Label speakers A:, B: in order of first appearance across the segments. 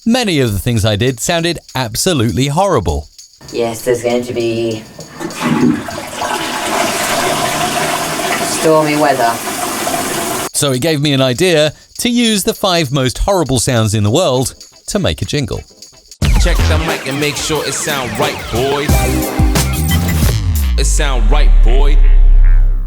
A: many of the things I did sounded absolutely horrible.
B: Yes, there's going to be stormy weather.
A: So it gave me an idea to use the 5 most horrible sounds in the world to make a jingle.
C: Check the mic and make sure it sound right, boys. It sound right, boy.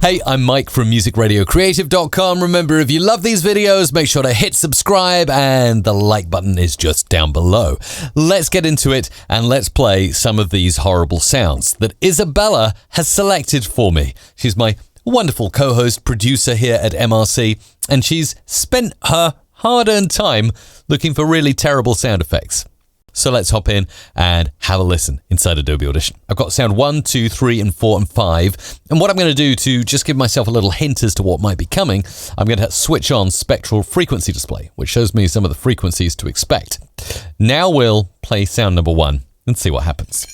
A: Hey, I'm Mike from musicradiocreative.com. Remember, if you love these videos, make sure to hit subscribe and the like button is just down below. Let's get into it and let's play some of these horrible sounds that Isabella has selected for me. She's my wonderful co-host, producer here at MRC, and she's spent her hard-earned time looking for really terrible sound effects. So let's hop in and have a listen inside Adobe Audition. I've got sound 1, 2, 3, and 4, and 5. And what I'm going to do to just give myself a little hint as to what might be coming, I'm going to switch on Spectral frequency display, which shows me some of the frequencies to expect. Now we'll play sound number 1 and see what happens.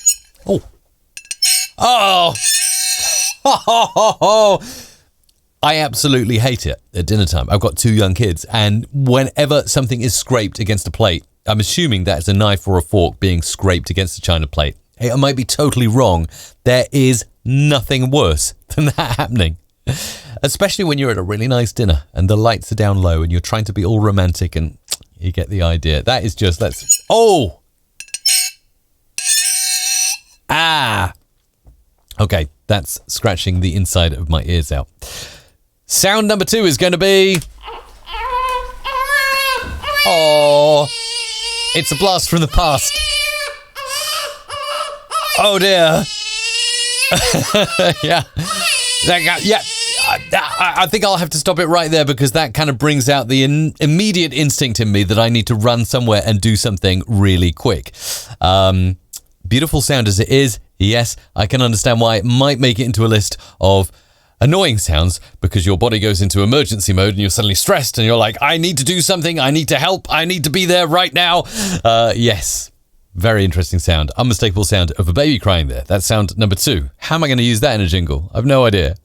A: Oh. I absolutely hate it at dinner time. I've got 2 young kids, and whenever something is scraped against a plate, I'm assuming that it's a knife or a fork being scraped against a china plate. Hey, I might be totally wrong. There is nothing worse than that happening. Especially when you're at a really nice dinner and the lights are down low and you're trying to be all romantic and you get the idea. That is just, oh! Ah! Okay, that's scratching the inside of my ears out. Sound number 2 is going to be... Oh... It's a blast from the past. Oh dear. Yeah. I think I'll have to stop it right there because that kind of brings out the immediate instinct in me that I need to run somewhere and do something really quick. Beautiful sound as it is, yes, I can understand why it might make it into a list of annoying sounds because your body goes into emergency mode and you're suddenly stressed and you're like, I need to do something, I need to help, I need to be there right now. Yes, very interesting sound. Unmistakable sound of a baby crying there. That's sound number 2. How am I going to use that in a jingle? I've no idea.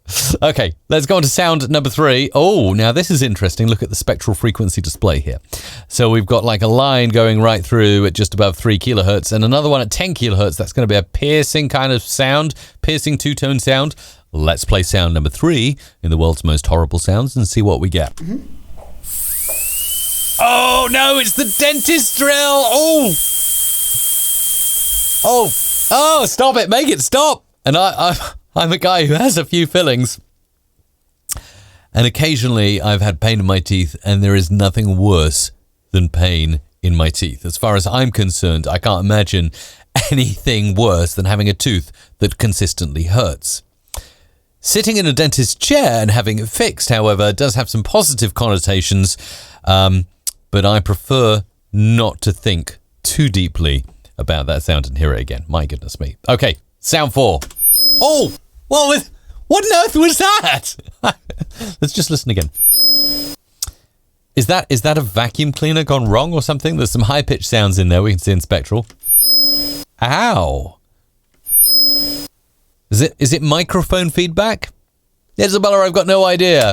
A: Okay, let's go on to sound number 3. Oh, now this is interesting. Look at the spectral frequency display here. So we've got like a line going right through at just above 3 kilohertz and another one at 10 kilohertz. That's going to be a piercing kind of sound, piercing 2-tone sound. Let's play sound number 3 in the world's most horrible sounds and see what we get. Mm-hmm. Oh no, it's the dentist drill. Oh, stop it, make it stop. And I'm a guy who has a few fillings. And occasionally I've had pain in my teeth and there is nothing worse than pain in my teeth. As far as I'm concerned, I can't imagine anything worse than having a tooth that consistently hurts. Sitting in a dentist's chair and having it fixed, however, does have some positive connotations, but I prefer not to think too deeply about that sound and hear it again. My goodness me. Okay, sound 4. Oh, what on earth was that? Let's just listen again. Is that a vacuum cleaner gone wrong or something? There's some high-pitched sounds in there we can see in Spectral. Ow. Is it microphone feedback? Isabella, I've got no idea.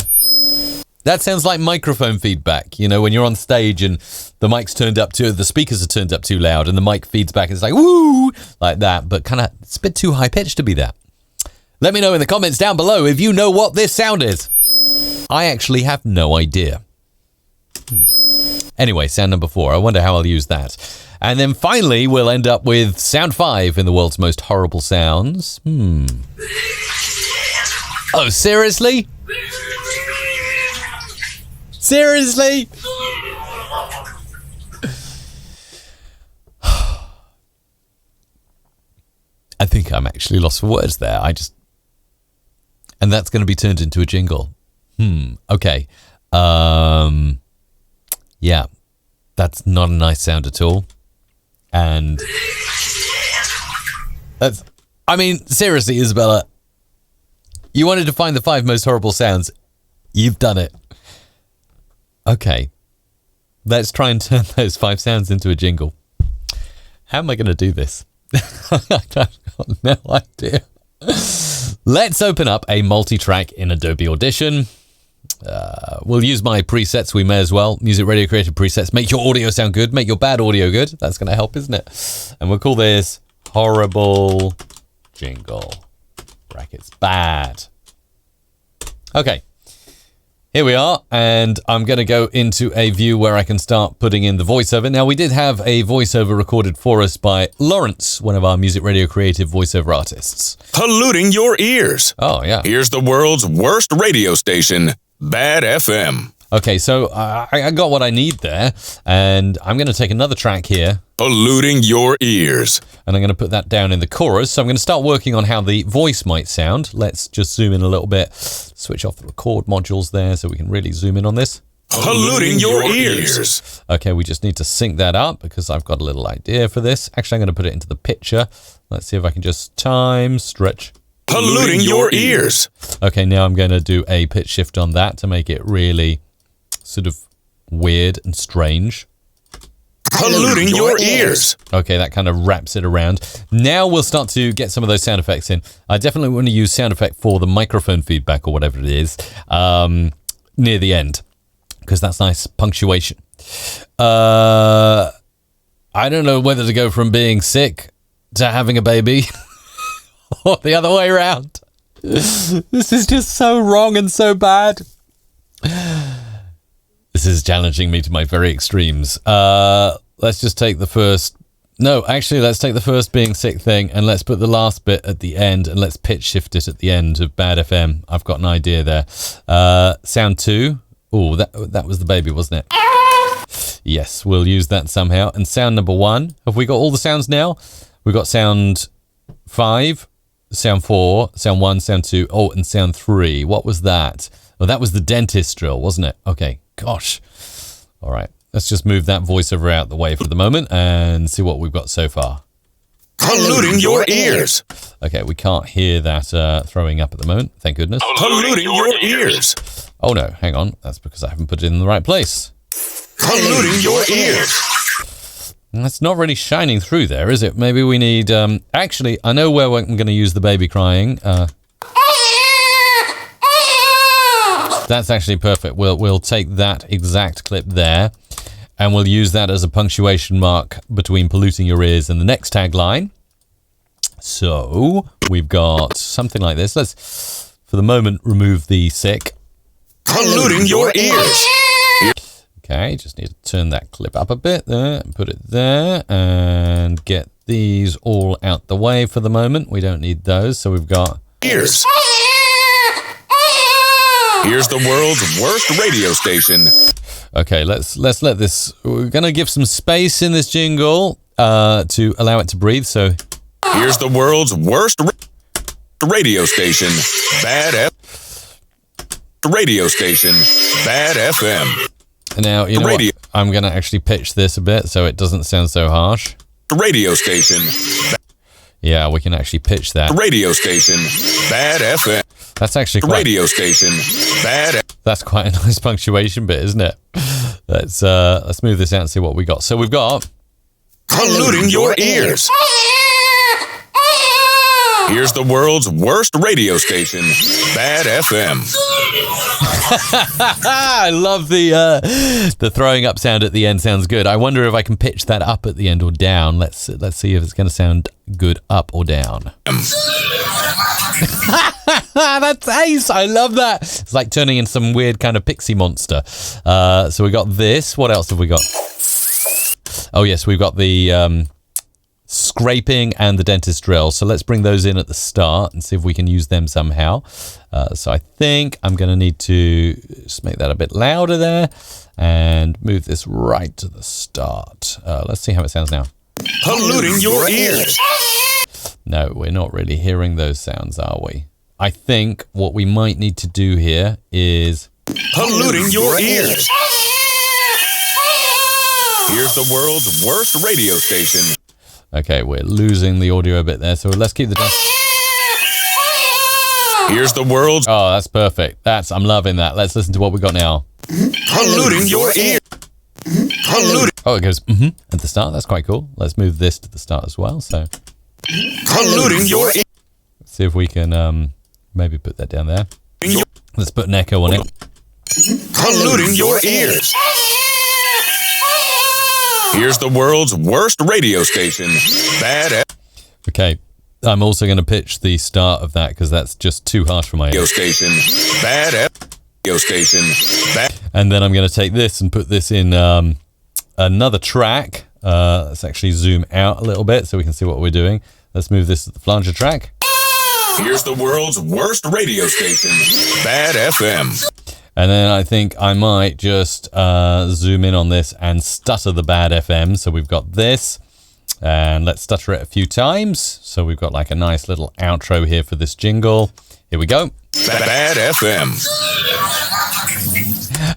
A: That sounds like microphone feedback. You know, when you're on stage and the speakers are turned up too loud and the mic feeds back and it's like, woo, like that. But kind of, it's a bit too high pitched to be that. Let me know in the comments down below if you know what this sound is. I actually have no idea. Anyway, sound number 4. I wonder how I'll use that. And then finally, we'll end up with sound 5 in the world's most horrible sounds. Oh, seriously? Seriously? I think I'm actually lost for words there. And that's going to be turned into a jingle. Okay. Yeah, that's not a nice sound at all. And seriously, Isabella, you wanted to find the 5 most horrible sounds. You've done it. Okay, let's try and turn those 5 sounds into a jingle. How am I going to do this? I've got no idea. Let's open up a multi-track in Adobe Audition. We'll use my presets. We may as well. Music Radio Creative presets. Make your audio sound good. Make your bad audio good. That's going to help, isn't it? And we'll call this Horrible Jingle. Brackets bad. Okay. Here we are, and I'm going to go into a view where I can start putting in the voiceover. Now, we did have a voiceover recorded for us by Lawrence, one of our Music Radio Creative voiceover artists.
D: Polluting your ears.
A: Oh, yeah.
D: Here's the world's worst radio station, Bad FM.
A: Okay, so I got what I need there, and I'm going to take another track here.
D: Polluting your ears.
A: And I'm going to put that down in the chorus. So I'm going to start working on how the voice might sound. Let's just zoom in a little bit. Switch off the record modules there so we can really zoom in on this.
D: Polluting your ears.
A: Okay, we just need to sync that up because I've got a little idea for this. Actually, I'm going to put it into the picture. Let's see if I can just time stretch.
D: Polluting your ears.
A: Okay, now I'm going to do a pitch shift on that to make it really sort of weird and strange.
D: Polluting your ears.
A: Okay, that kind of wraps it around. Now we'll start to get some of those sound effects in. I definitely want to use sound effect for the microphone feedback or whatever it is near the end because that's nice punctuation. I don't know whether to go from being sick to having a baby or the other way around. This is just so wrong and so bad. This is challenging me to my very extremes. Let's just take the first... No, actually, let's take the first being sick thing and let's put the last bit at the end and let's pitch shift it at the end of Bad FM. I've got an idea there. Sound 2. Oh, that was the baby, wasn't it? Yes, we'll use that somehow. And sound number 1. Have we got all the sounds now? We've got sound 5, sound 4, sound 1, sound 2, oh, and sound 3. What was that? Oh, that was the dentist drill, wasn't it? Okay, gosh. All right, let's just move that voiceover out the way for the moment and see what we've got so far.
D: Polluting your ears.
A: Okay, we can't hear that throwing up at the moment, thank goodness.
D: Polluting your ears.
A: Oh no, hang on, that's because I haven't put it in the right place.
D: Polluting your ears.
A: That's not really shining through there, is it? Maybe we need... actually, I know where I'm going to use the baby crying. That's actually perfect. We'll take that exact clip there and we'll use that as a punctuation mark between polluting your ears and the next tagline. So we've got something like this. Let's, for the moment, remove the sick.
D: Polluting your ears.
A: Okay, just need to turn that clip up a bit there and put it there and get these all out the way for the moment. We don't need those, so we've got...
D: Ears. Here's the world's worst radio station.
A: Okay, let's let this... We're going to give some space in this jingle to allow it to breathe, so...
D: Here's the world's worst radio station. Radio station. Bad FM.
A: Now, you know what? I'm going to actually pitch this a bit so it doesn't sound so harsh.
D: Radio station.
A: Yeah, we can actually pitch that.
D: Radio station. Bad FM.
A: That's actually quite...
D: Radio station. Bad.
A: That's quite a nice punctuation bit, isn't it? Let's move this out and see what we got. So we've got...
D: Polluting your ears. Here's the world's worst radio station. Bad FM.
A: I love the throwing up sound at the end. Sounds good. I wonder if I can pitch that up at the end or down. Let's see if it's going to sound good up or down. That's ace. I love that. It's like turning into some weird kind of pixie monster. So we got this. What else have we got? Oh yes, we've got the scraping and the dentist drill. So let's bring those in at the start and see if we can use them somehow. So I think I'm going to need to just make that a bit louder there and move this right to the start. Let's see how it sounds now.
D: Polluting your ears.
A: No, we're not really hearing those sounds, are we? I think what we might need to do here is...
D: Polluting your ears. Here's the world's worst radio station.
A: Okay, we're losing the audio a bit there, so let's keep the...
D: Here's the world's...
A: Oh, that's perfect. I'm loving that. Let's listen to what we got now.
D: Polluting your ears. Polluting.
A: Oh, it goes at the start. That's quite cool. Let's move this to the start as well. So,
D: polluting your ears.
A: See if we can maybe put that down there. Let's put an echo on it.
D: polluting your ears. Here's the world's worst radio station, Bad FM.
A: Okay, I'm also going to pitch the start of that because that's just too harsh for my
D: Radio
A: ears.
D: station, Bad FM. Radio station, Bad.
A: And then I'm going to take this and put this in another track. Let's actually zoom out a little bit so we can see what we're doing. Let's move this to the flanger track.
D: Here's the world's worst radio station, Bad FM.
A: And then I think I might just zoom in on this and stutter the Bad FM. So we've got this, and let's stutter it a few times. So we've got like a nice little outro here for this jingle. Here we go.
D: Bad FM.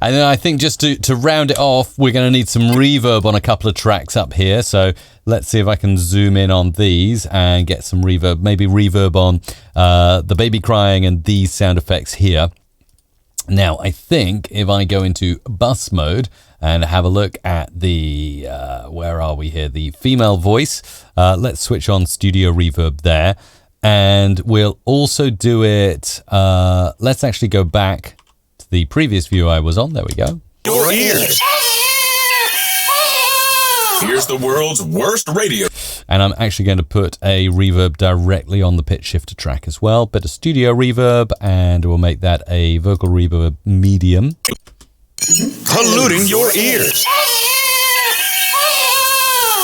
A: And then I think just to round it off, we're going to need some reverb on a couple of tracks up here. So let's see if I can zoom in on these and get some reverb, maybe reverb on the baby crying and these sound effects here. Now, I think if I go into bus mode and have a look at the, where are we here? The female voice. Let's switch on studio reverb there. And we'll also do it. Let's actually go back to the previous view I was on. There we go.
D: Your ears. Here's the world's worst radio.
A: And I'm actually going to put a reverb directly on the pitch shifter track as well. Bit of studio reverb, and we'll make that a vocal reverb medium.
D: Polluting your ears.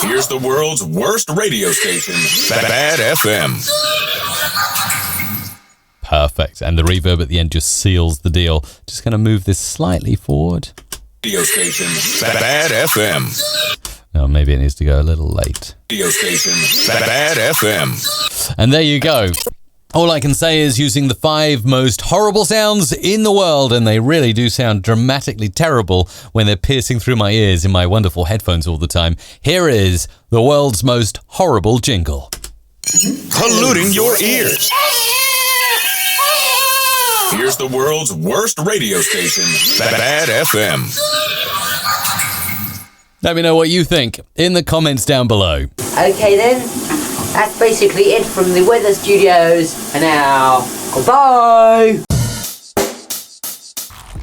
D: Here's the world's worst radio station, Bad FM.
A: Perfect. And the reverb at the end just seals the deal. Just going to move this slightly forward.
D: Radio station, Bad FM.
A: No, maybe it needs to go a little late.
D: Radio station, Bad FM.
A: And there you go. All I can say is using the 5 most horrible sounds in the world, and they really do sound dramatically terrible when they're piercing through my ears in my wonderful headphones all the time. Here is the world's most horrible jingle.
D: Polluting your ears. Here's the world's worst radio station, Bad FM.
A: Let me know what you think in the comments down below.
B: Okay then, that's basically it from the Weather Studios. And now, goodbye!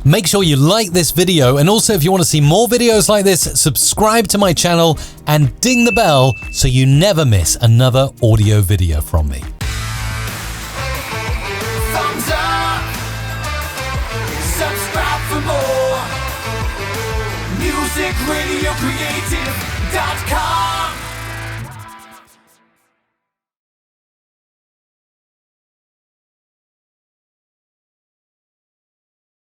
A: Make sure you like this video, and also if you want to see more videos like this, subscribe to my channel and ding the bell so you never miss another audio video from me.
E: Thumbs up, subscribe for more. MusicRadioCreative.com